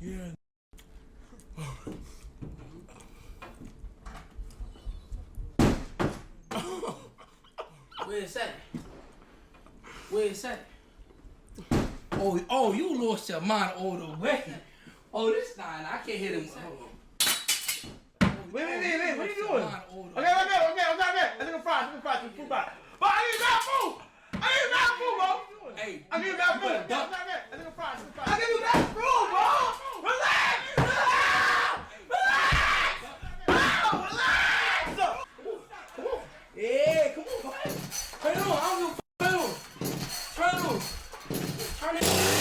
Yeah. Where's that? Where's that? Oh, you lost your mind all the way. Oh, this nah, I can't hit him. Hold on. Wait, what are you doing? Okay. I think I'm fried. Food fried. But I need that food, bro. Hey, I give you that food. I think I'm fried. I give you that food, bro. Relax. yeah, come on, man. Turn it on. Turn it on. Turn it.